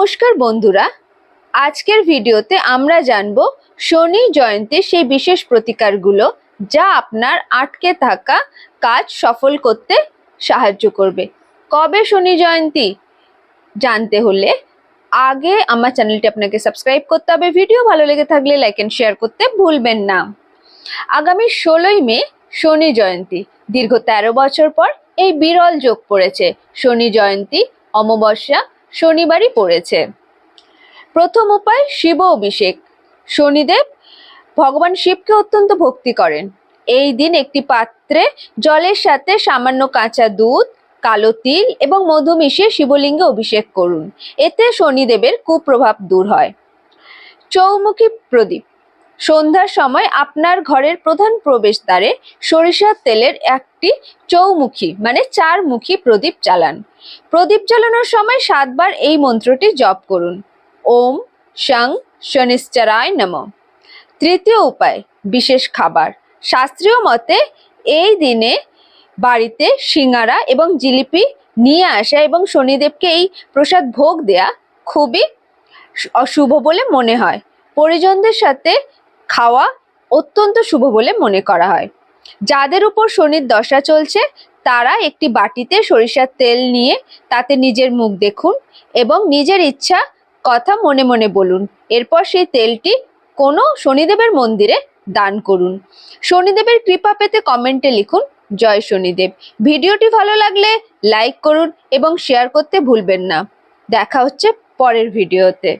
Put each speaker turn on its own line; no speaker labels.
নমস্কার বন্ধুরা, আজকের ভিডিওতে আমরা জানব শনি জয়ন্তীর সেই বিশেষ প্রতিকারগুলো যা আপনার আটকে থাকা কাজ সফল করতে সাহায্য করবে। কবে শনি জয়ন্তী জানতে হলে আগে আমার চ্যানেলটি আপনাকে সাবস্ক্রাইব করতে হবে। ভিডিও ভালো লেগে থাকলে লাইক এন্ড শেয়ার করতে ভুলবেন না। আগামী 16ই মে শনি জয়ন্তী। দীর্ঘ 13 বছর পর এই বিরল যোগ পড়েছে। শনি জয়ন্তী অমাবস্যা শনিবারই পড়েছে। প্রথম উপায় শিব অভিষেক। শনিদেব ভগবান শিবকে অত্যন্ত ভক্তি করেন। এই দিন একটি পাত্রে জলের সাথে সামান্য কাঁচা দুধ, কালো তিল এবং মধু মিশিয়ে শিবলিঙ্গে অভিষেক করুন। এতে শনিদেবের কুপ্রভাব দূর হয়। চৌমুখী প্রদীপ। সন্ধ্যার সময় আপনার ঘরের প্রধান প্রবেশদ্বারে সরিষার তেলের একটি চৌমুখী মানে 4 মুখী প্রদীপ জ্বালান। প্রদীপ জ্বালানোর সময় 7 বার এই মন্ত্রটি জপ করুন। ওম শং শনিশ্চরায় নমঃ। তৃতীয় উপায় বিশেষ খাবার। শাস্ত্রীয় মতে এই দিনে বাড়িতে সিঙ্গারা এবং জিলিপি নিয়ে আসা এবং শনিদেবকে এই প্রসাদ ভোগ দেয়া খুবই অশুভ বলে মনে হয়। পরিজনদের সাথে খাওয়া অত্যন্ত শুভ বলে মনে করা হয়। যাদের উপর শনির দশা চলছে তারা একটি বাটিতে সরিষার তেল নিয়ে তাতে নিজের মুখ দেখুন এবং নিজের ইচ্ছা কথা মনে মনে বলুন। এরপর সেই তেলটি কোনো শনিদেবের মন্দিরে দান করুন। শনিদেবের কৃপা পেতে কমেন্টে লিখুন জয় শনিদেব। ভিডিওটি ভালো লাগলে লাইক করুন এবং শেয়ার করতে ভুলবেন না। দেখা হচ্ছে পরের ভিডিওতে।